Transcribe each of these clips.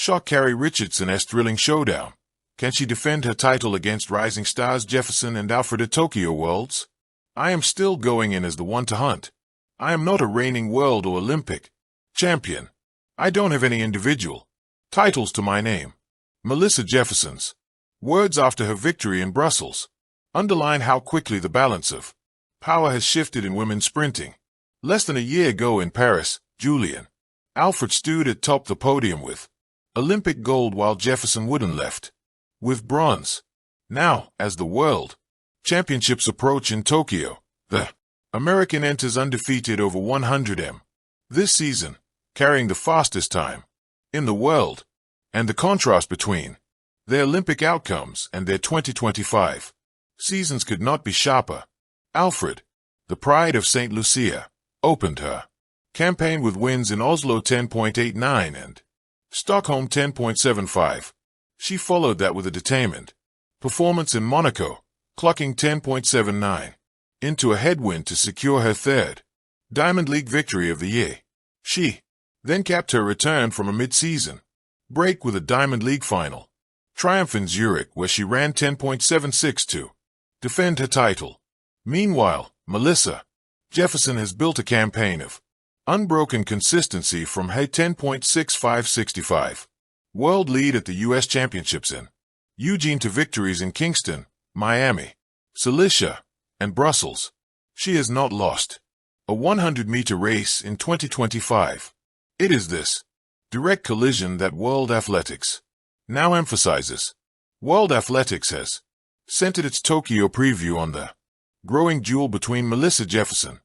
Sha'Carri Richardson's thrilling showdown. Can she defend her title against rising stars Jefferson and Alfred at Tokyo Worlds? I am still going in as the one to hunt. I am not a reigning world or Olympic champion. I don't have any individual titles to my name. Melissa Jefferson's words after her victory in Brussels underline how quickly the balance of power has shifted in women's sprinting. Less than a year ago in Paris, Julian Alfred stood atop the podium with Olympic gold while Jefferson-Wooden left with bronze. Now, as the World Championships approach in Tokyo, the American enters undefeated over 100 m this season, carrying the fastest time in the world, and the contrast between their Olympic outcomes and their 2025 seasons could not be sharper. Alfred, the pride of St. Lucia, opened her campaign with wins in Oslo 10.89 and Stockholm 10.75. She followed that with a determined performance in Monaco, clocking 10.79 into a headwind to secure her third Diamond League victory of the year. She then capped her return from a mid-season break with a Diamond League final triumph in Zurich, where she ran 10.76 to defend her title. Meanwhile, Melissa Jefferson has built a campaign of unbroken consistency from her 10.6565 world lead at the U.S. Championships in Eugene to victories in Kingston, Miami, Cilicia, and Brussels. She has not lost a 100-meter race in 2025. It is this direct collision that World Athletics now emphasizes. World Athletics has centered its Tokyo preview on the growing duel between Melissa Jefferson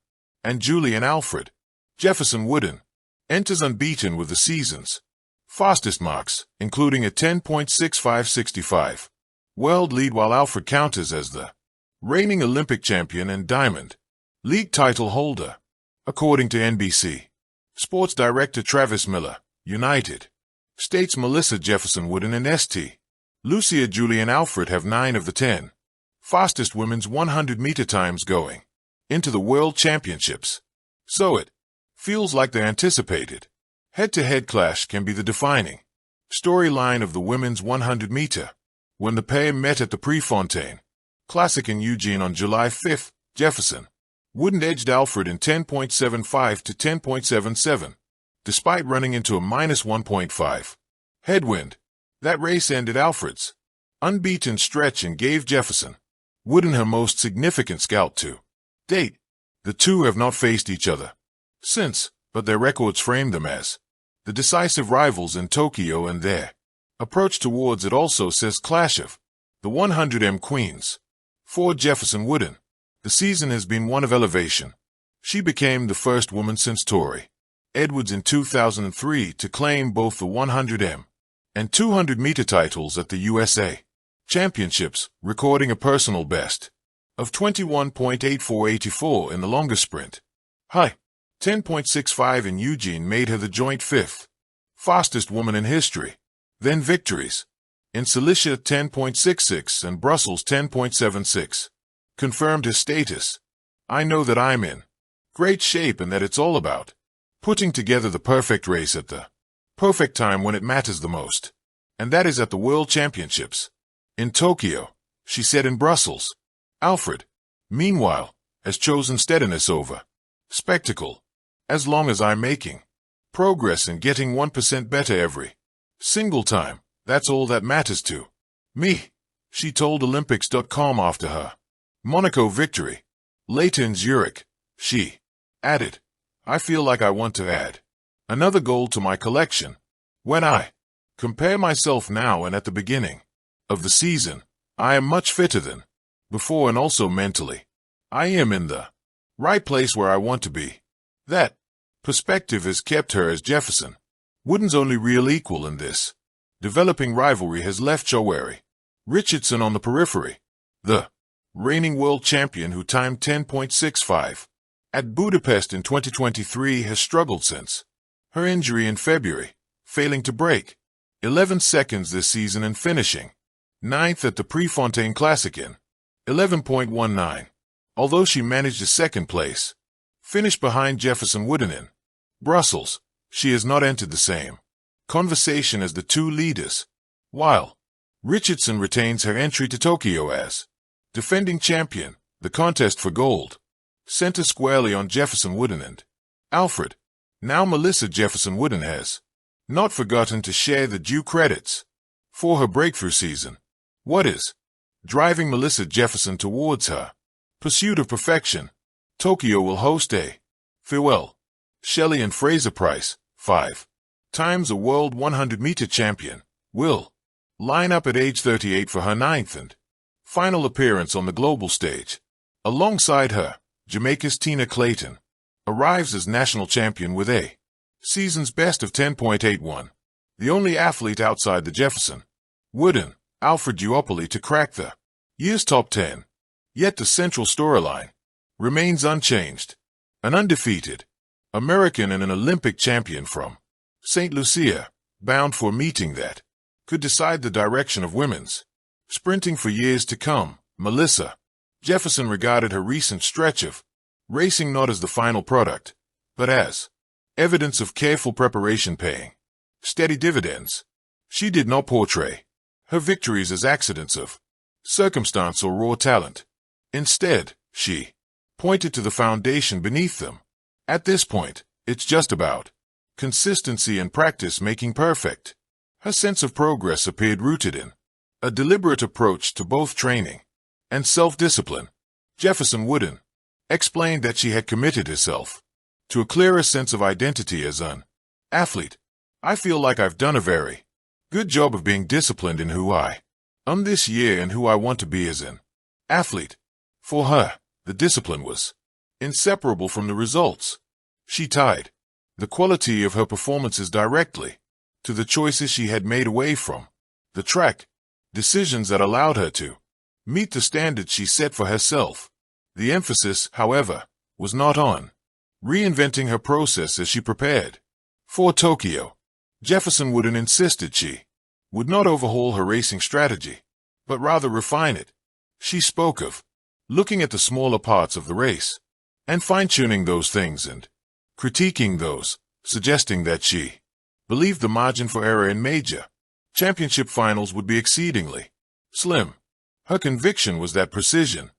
and Julian Alfred. Jefferson-Wooden enters unbeaten with the season's fastest marks, including a 10.6565 world lead, while Alfred counters as the reigning Olympic champion and Diamond League title holder. According to NBC Sports Director Travis Miller, United States Melissa Jefferson-Wooden and St. Lucia Julian Alfred have 9 of the 10 fastest women's 100-meter times going into the World Championships. So it feels like the anticipated head-to-head clash can be the defining storyline of the women's 100-meter. When the pair met at the Prefontaine Classic in Eugene on July 5, Jefferson-Wooden edged Alfred in 10.75 to 10.77, despite running into a -1.5 headwind. That race ended Alfred's unbeaten stretch and gave Jefferson-Wooden her most significant scalp to date. The two have not faced each other since, but their records frame them as the decisive rivals in Tokyo, and their approach towards it also says clash of the 100 m queens. For Jefferson-Wooden, the season has been one of elevation. She became the first woman since Tori Edwards in 2003 to claim both the 100 m and 200-meter titles at the USA Championships, recording a personal best of 21.8484 in the longest sprint. 10.65 in Eugene made her the joint 5th fastest woman in history. Then victories in Cilicia 10.66 and Brussels 10.76 confirmed his status. I know that I'm in great shape and that it's all about putting together the perfect race at the perfect time when it matters the most. And that is at the World Championships in Tokyo, she said in Brussels. Alfred, meanwhile, has chosen steadiness over spectacle. As long as I'm making progress and getting 1% better every single time, that's all that matters to me, she told Olympics.com after her Monaco victory. Later in Zurich, she added, I feel like I want to add another gold to my collection. When I compare myself now and at the beginning of the season, I am much fitter than before, and also mentally, I am in the right place where I want to be. That perspective has kept her as Jefferson-Wooden's only real equal in this developing rivalry has left Sha'Carri Richardson on the periphery. The reigning world champion, who timed 10.65 at Budapest in 2023, has struggled since her injury in February, failing to break 11 seconds this season and finishing 9th at the Prefontaine Classic in 11.19. Although she managed a second place finish behind Jefferson-Wooden in Brussels, she has not entered the same conversation as the two leaders, while Richardson retains her entry to Tokyo as defending champion. The contest for gold center squarely on Jefferson-Wooden and Alfred. Now Melissa Jefferson-Wooden has not forgotten to share the due credits for her breakthrough season. What is driving Melissa Jefferson towards her pursuit of perfection? Tokyo will host a farewell Shelley and Fraser Price, 5 times a world 100-meter champion, will line up at age 38 for her 9th and final appearance on the global stage. Alongside her, Jamaica's Tina Clayton arrives as national champion with a season's best of 10.81, the only athlete outside the Jefferson-Wooden Alfred duopoly to crack the year's top 10. Yet the central storyline remains unchanged. An undefeated American and an Olympic champion from St. Lucia, bound for a meeting that could decide the direction of women's sprinting for years to come. Melissa Jefferson regarded her recent stretch of racing not as the final product, but as evidence of careful preparation paying steady dividends. She did not portray her victories as accidents of circumstance or raw talent. Instead, she pointed to the foundation beneath them. At this point, it's just about consistency and practice making perfect. Her sense of progress appeared rooted in a deliberate approach to both training and self-discipline. Jefferson-Wooden explained that she had committed herself to a clearer sense of identity as an athlete. I feel like I've done a very good job of being disciplined in who I am this year and who I want to be as an athlete. For her, the discipline was inseparable from the results. She tied the quality of her performances directly to the choices she had made away from the track, decisions that allowed her to meet the standards she set for herself. The emphasis, however, was not on reinventing her process as she prepared for Tokyo. Jefferson-Wooden insisted she would not overhaul her racing strategy, but rather refine it. She spoke of looking at the smaller parts of the race and fine-tuning those things and critiquing those, suggesting that she believed the margin for error in major championship finals would be exceedingly slim. Her conviction was that precision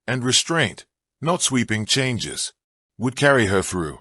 and restraint, not sweeping changes, would carry her through.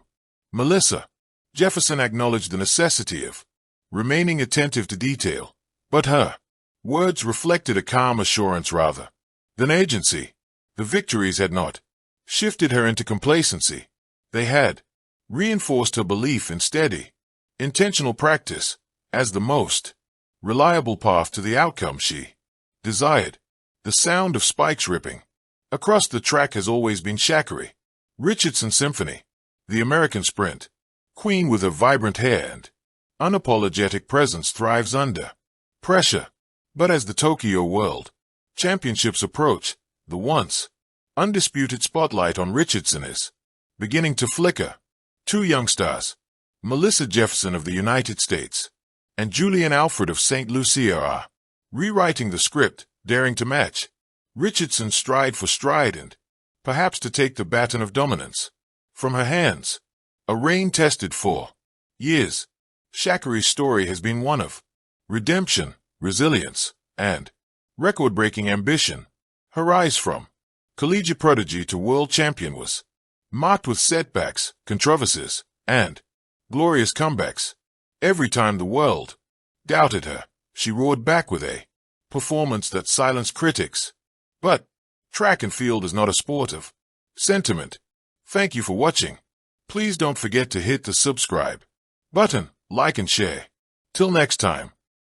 Melissa Jefferson acknowledged the necessity of remaining attentive to detail, but her words reflected a calm assurance rather than agency. The victories had not shifted her into complacency. They had reinforced her belief in steady, intentional practice as the most reliable path to the outcome she desired. The sound of spikes ripping across the track has always been Sha'Carri Richardson's symphony, the American sprint queen with her vibrant hair and unapologetic presence thrives under pressure. But as the Tokyo World Championships approach, the once undisputed spotlight on Richardson is beginning to flicker. Two young stars, Melissa Jefferson of the United States and Julian Alfred of St. Lucia, are rewriting the script, daring to match Richardson stride for stride and perhaps to take the baton of dominance from her hands. A reign tested for years, Sha'Carri's story has been one of redemption, resilience, and record-breaking ambition. Her rise from collegiate prodigy to world champion was marked with setbacks, controversies, and glorious comebacks. Every time the world doubted her, she roared back with a performance that silenced critics. But track and field is not a sport of sentiment. Thank you for watching. Please don't forget to hit the subscribe button, like and share. Till next time.